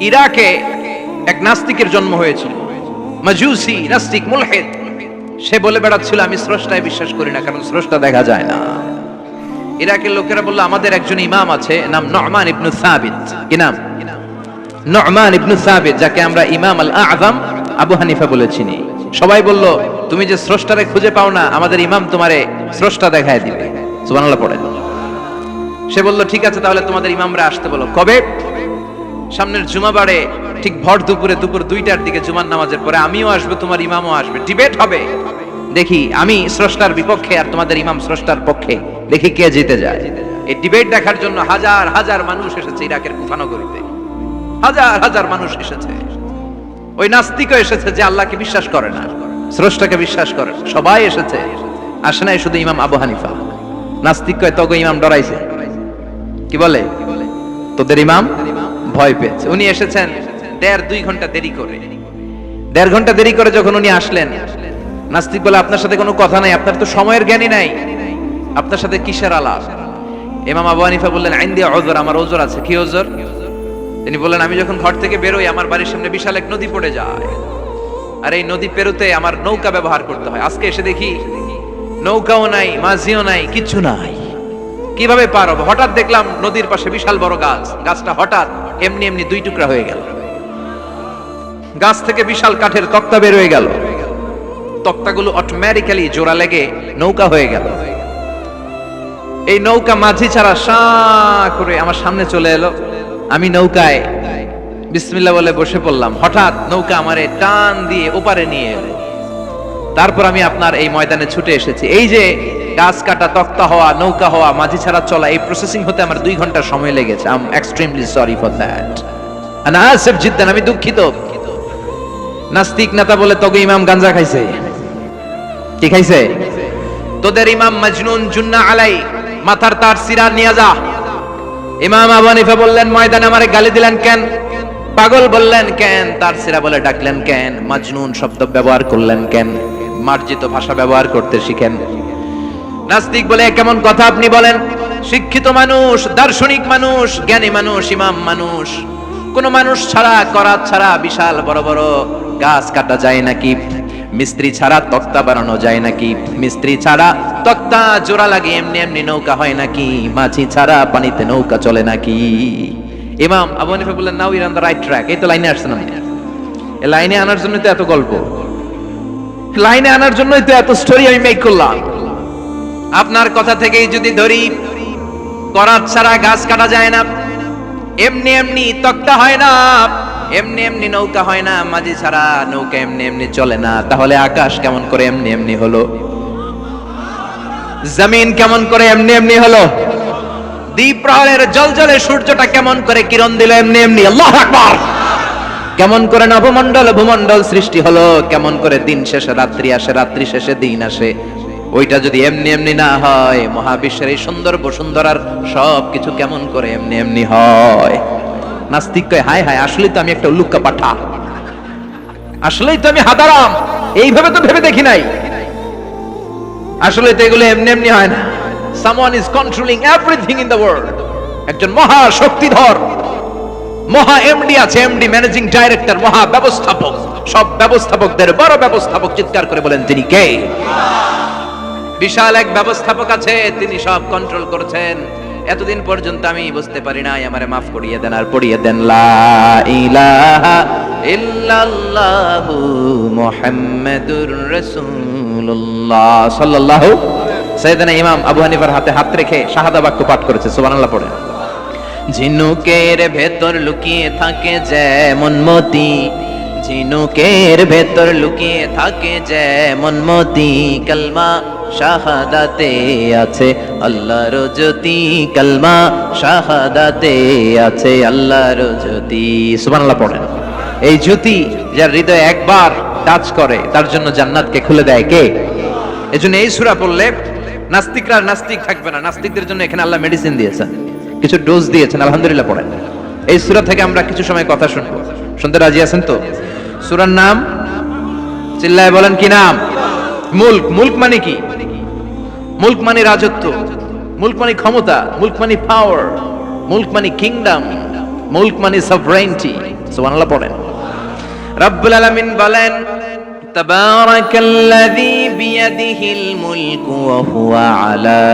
ইরাকে এক নাস্তিকের জন্ম হয়েছিল, মাজুসি নাস্তিক মুলহিদ। সে বলে বেড়াচ্ছিল আমি স্রষ্টায় বিশ্বাস করি না, কারণ স্রষ্টা দেখা যায় না। ইরাকের লোকেরা বলল আমাদের একজন ইমাম আছে, নাম নু'মান ইবনে সাবিত। কি নাম? নু'মান ইবনে সাবিত, যাকে আমরা ইমাম আল আযম আবু হানিফা বলে চিনি। সবাই বলল তুমি যে স্রষ্টারে খুঁজে পাও না, আমাদের ইমাম তোমারে স্রষ্টা দেখায় দিবে। সুবহানাল্লাহ পড়েন। সে বলল ঠিক আছে, তাহলে তোমাদের ইমামরা আসতে বলো। কবে? সামনের জুমাবারে ঠিক ভর দুপুরে, দুপুর 2টার দিকে জুমার নামাজের পরে আমিও আসবো, তোমার ইমামও আসবে, ডিবেট হবে। দেখি আমি স্রষ্টার বিপক্ষে আর তোমাদের ইমাম স্রষ্টার পক্ষে, দেখি কে জিতে যায়। এই ডিবেট দেখার জন্য হাজার হাজার মানুষ এসেছে ইরাকের কুফানগরীতে, হাজার হাজার মানুষ এসেছে। ওই নাস্তিকও এসেছে যে আল্লাহকে বিশ্বাস করে না, স্রষ্টাকে বিশ্বাস করে। সবাই এসেছে, আসে নাই শুধু ইমাম আবু হানিফা। নাস্তিক কয় তগো ইমাম ডরাইছে। কি বলে? তোদের ইমাম ভয় পেয়েছে। উনি এসেছেন 1.5-2 ঘন্টা দেরি করে। 1.5 ঘন্টা দেরি করে যখন উনি আসলেন, নাস্তিক বলে আপনার সাথে কোনো কথা নাই, আপনার তো সময়ের জ্ঞানই নাই, আপনার সাথে কিসের আলাপ? ইমাম আবু হানিফা বললেন আইন্দি ওযর, আমার ওযর আছে। কি ওযর? তিনি বললেন আমি যখন ঘর থেকে বেরোই আমার বাড়ির সামনে বিশাল এক নদী পড়ে যায়, আর এই নদী পেরোতে আমার নৌকা ব্যবহার করতে হয়। আজকে এসে দেখি নৌকাও নাই, মাঝিও নাই, কিচ্ছু নাই। কিভাবে পার হবো? হঠাৎ দেখলাম নদীর পাশে বিশাল বড় গাছ, গাছটা হঠাৎ এমনি এমনি 2 টুকরা হয়ে গেল। গাছ থেকে বিশাল কাঠের তক্তা বের হয়ে গেল, তক্তাগুলো অটোমেটিক্যালি জোড়া লেগে নৌকা হয়ে গেল। এই নৌকা মাঝি ছাড়া সা করে আমার সামনে চলে এলো। আমি নৌকায় বিসমিল্লাহ বলে বসে পড়লাম। হঠাৎ নৌকা আমারে টান দিয়ে ওপারে নিয়ে এলো। তারপর আমি আপনার এই ময়দানে ছুটে এসেছি। এই যে গাছ কাটা, তক্তা হওয়া, নৌকা হওয়া, মাঝি ছাড়া চলা, এই প্রসেসিং হতে আমার 2 ঘন্টা সময় লেগেছে। I am extremely sorry for that, আনা আসিফ জিদ্দান, আমি দুঃখিত। নাস্তিক নেতা বলে তবে ইমাম গাঞ্জা খাইছে। কি খাইছে? তোদের ইমাম মাজনুন জুন্না আলাই, মাথার তার সিরা নিয়ে যা। ইমাম আবু হানিফা বললেন ময়দানে আমারে গালি দিলেন কেন? পাগল বললেন কেন? তার সিরা বলে ডাকলেন কেন? মাজনুন শব্দ ব্যবহার করলেন কেন? মার্জিত ভাষা ব্যবহার করতে শিখেন। নাস্তিক বলে কেমন কথা আপনি বলেন? শিক্ষিত মানুষ, দার্শনিক মানুষ, জ্ঞানী মানুষ, ইমাম মানুষ, কোন মানুষ ছাড়া, করাত ছাড়া বিশাল বড় বড় গাছ কাটা যায় নাকি? মিস্ত্রি ছাড়া তক্তা বানানো যায় নাকি? মিস্ত্রি ছাড়া তক্তা জোড়া লাগে এমনি এমনি নৌকা হয় নাকি? মাঝি ছাড়া পানিতে নৌকা চলে নাকি? ইমাম আবু হানিফা বললেন now you on the right track. এই তো লাইনে আসছেন আপনি। এই লাইনে আনার জন্যই তো এত গল্প, লাইনে আনার জন্যই তো এত স্টোরি আমি মেক করলাম। আপনার কথা থেকেই যদি ধরি, করাত ছাড়া গাছ কাটা যায় না, এমনি এমনি তক্তা হয় না, এমনি এমনি নৌকা হয় না, মাঝি ছাড়া নৌকা এমনি এমনি চলে না, তাহলে আকাশ কেমন করে এমনি এমনি হলো? জমিন কেমন করে এমনি এমনি হলো? দ্বীপ প্রহরের জলজলে সূর্যটা কেমন করে কিরণ দিল এমনি এমনি? আল্লাহু আকবার! কেমন করে নবমণ্ডল ভূমণ্ডল সৃষ্টি হলো? কেমন করে দিন শেষে রাত্রি আসে, রাত্রি শেষে দিন আসে? ওইটা যদি এমনি এমনি না হয়, মহাবিশ্বের এই সুন্দর বসুন্ধরার সবকিছু কেমন করে এমনি এমনি হয়? নাস্তিক কয় হায় হায়, আসলেই তো আমি একটা উল্লুক্কা পাঠা, আসলেই তো আমি হাদারাম, এইভাবে তো ভেবে দেখি নাই। আসলে তো এগুলো এমনি এমনি হয় না। Someone is controlling everything in the world. একজন মহা শক্তিধর মহা এমডি আছে, এমডি ম্যানেজিং ডাইরেক্টর, মহা ব্যবস্থাপক, সব ব্যবস্থাপকদের বড় ব্যবস্থাপক। চিৎকার করে বলেন তিনি কে? বিশাল এক ব্যবস্থাপক আছে, তিনি সব কন্ট্রোল করছেন। এতদিন পর্যন্ত আমি বুঝতে পারি নাই, আমারে মাফ করিয়ে দেন আর পড়িয়ে দেন লা ইলাহা ইল্লাল্লাহু মুহাম্মাদুর রাসূলুল্লাহ সাল্লাল্লাহু। সাইয়েদনা ইমাম আবু হানিফার হাতে হাত রেখে শাহাদা বাক্য পাঠ করেছে। সুবহানাল্লাহ পড়েন। ঝিনুকের ভেতর লুকিয়ে থাকে যেমন মতি, ঝিনুকের ভেতর লুকিয়ে থাকে যেমন মতি, কালমা শাহাদাতে আছে আল্লাহর জ্যোতি, কালমা শাহাদাতে আছে আল্লাহর জ্যোতি। সুবহানাল্লাহ পড়েন। এই জ্যোতি যার হৃদয়ে একবার টাচ করে তার জন্য জান্নাতকে খুলে দেয় কে? এজন্য এই সূরা পড়লে নাস্তিকরা নাস্তিক থাকবে না। নাস্তিকদের জন্য এখানে আল্লাহ মেডিসিন দিয়েছেন, কিছু ডোজ দিয়েছেন। আলহামদুলিল্লাহ পড়েন। এই সূরা থেকে আমরা কিছু সময় কথা শুনবো। শুনতে রাজি আছেন তো? সূরার নাম চিল্লায় বলেন কি নাম? মুলক। মুলক মানে কি? মুলক মানে রাজত্ব, মুলক মানে ক্ষমতা, মুলক মানে পাওয়ার, মুলক মানে কিংডম, মুলক মানে সভরেন্টি। সুবহানাল্লাহ পড়েন। রব্বুল আলামিন বলেন তাবারাকাল্লাযী বিয়াদিহিল মুলকু ওয়া হুয়া আলা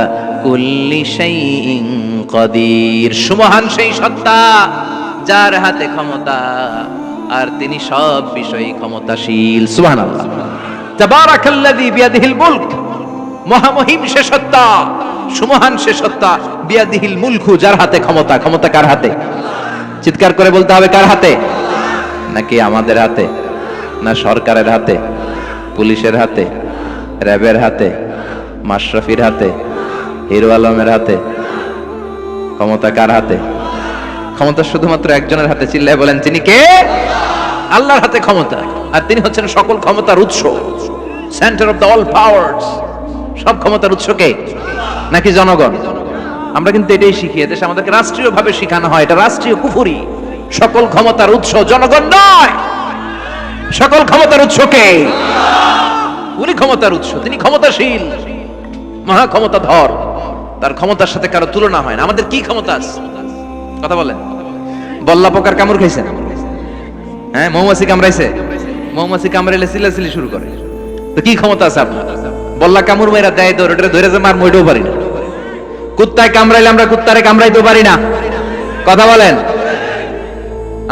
কুল্লি শাইইন কাদির। সুমহান সেই সত্তা যার হাতে ক্ষমতা আর তিনি সব বিষয়ে ক্ষমতাশীল। সুবহানাল্লাহ। তাবারাকাল্লাযী বিয়াদিহিল মুলক, মহামহিম সে সত্তা, সুমহান সে সত্তা, বিয়াদিহিল মুলকু যার হাতে ক্ষমতা। ক্ষমতা কার হাতে? চিৎকার করে বলতে হবে কার হাতে? নাকি আমাদের হাতে, না সরকারের হাতে, পুলিশের হাতে, র্যাবের হাতে, মাশরাফির হাতে, হিরো আলমের হাতে? ক্ষমতা কার হাতে? ক্ষমতা শুধুমাত্র একজনের হাতে। চিল্লায় বলেন তিনি কে? আল্লাহর হাতে ক্ষমতা, আর তিনি হচ্ছেন সকল ক্ষমতার উৎস, centre of the all powers. সব ক্ষমতার উৎস কে? নাকি জনগণ? আমরা কিন্তু এটাই শিখি, দেশে আমাদেরকে রাষ্ট্রীয়ভাবে শেখানো হয়, এটা রাষ্ট্রীয় কুফরি। সকল ক্ষমতার উৎস জনগণ নয়, সকল ক্ষমতার উৎস কে? উনি ক্ষমতার উৎস, তিনি ক্ষমতাশীল, মহা ক্ষমতাধর, তার ক্ষমতার সাথে কারো তুলনা হয় না। আমাদের কি ক্ষমতা আছে? কথা বলেন। বল্লা পোকার কামড় খাইছেন? হ্যাঁ, মৌমাছি কামড়াইছে? মৌমাছি কামড়াইলে চিল্লাচিল্লি শুরু করে, তো কি ক্ষমতা আছে আপনার? বল্লা কামড় মেরা দেয়, ধরে যে মার মইটাও পারি না। কুত্তায় কামড়াইলে আমরা কুত্তারে কামড়াইতেও পারি না। কথা বলেন।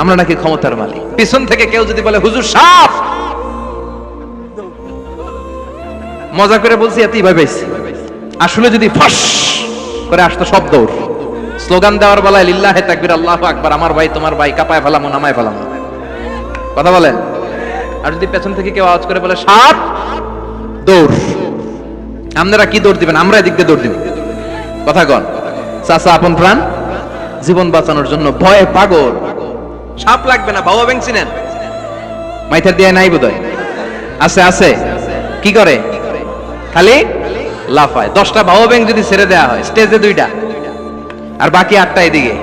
আমরা নাকি ক্ষমতার মালিক। পিছন থেকে কেউ যদি বলে হুজুর সাপ, মজা করে বলছি, এতই ভাবে আসলে যদি ফাঁস করে আসতো সব দৌড়। স্লোগান দেওয়ার বেলায় লিল্লাহে তাকবীর, আল্লাহু আকবার, আমার ভাই তোমার ভাই, কাপায় ফেলামো নামায় ফেলামো। কথা বলেন। আর যদি পেছন থেকে কেউ আওয়াজ করে বলে সাপ, দৌড়। আপনারা কি দৌড় দিবেন? আমরা এদিক দিয়ে দৌড় দিব। কথা কন। চাচা আপন প্রাণ জীবন বাঁচানোর জন্য ভয়ে পাগল। সাপ লাগবে না, বাবা ব্যাং চিনেন? মাইথার দিয়ে নাই বোধহয়। আছে আছে। কি করে? খালি লাফায়। 10টা বাবা ব্যাং যদি ছেড়ে দেওয়া হয়, স্টেজে 2টা আর বাকি 8টা এদিকে,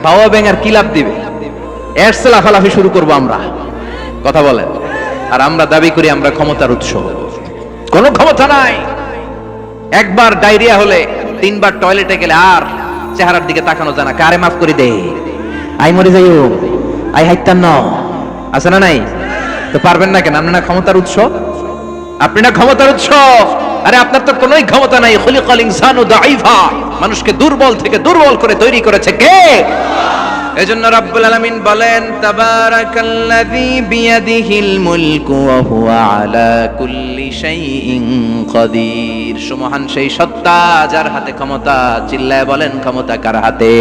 বাবা ব্যাং আর কি লাভ দিবে? এর চেয়ে লাফালাফি শুরু করবো আমরা। কথা বলেন। আর আমরা দাবি করি আমরা ক্ষমতার উৎস। কোনো ক্ষমতা নাই। একবার ডায়রিয়া হলে 3বার টয়লেটে গেলে আর চেহারার দিকে তাকানো যায় না। কারে মাফ করে দে, আই মরে যাইও, আই হাইতাম না, আছে না নাই? তো পারবেন না কেন? আপনি না ক্ষমতার উৎস, আপনি না ক্ষমতার উৎস। আরে আপনার তো কোনো ক্ষমতা নাই। খুলিকাল ইনসানু দাঈফা, মানুষকে দুর্বল থেকে দুর্বল করে তৈরি করেছে কে? এজন্য রব্বুল আলামিন বলেন তাবারাকাল্লাযী বিয়াদিহিল মুলকু ওয়া হুয়া আলা কুল্লি শাইইন কাদির। সুমহান সেই সত্তা যার হাতে ক্ষমতা। চিল্লায় বলেন ক্ষমতা কার হাতে?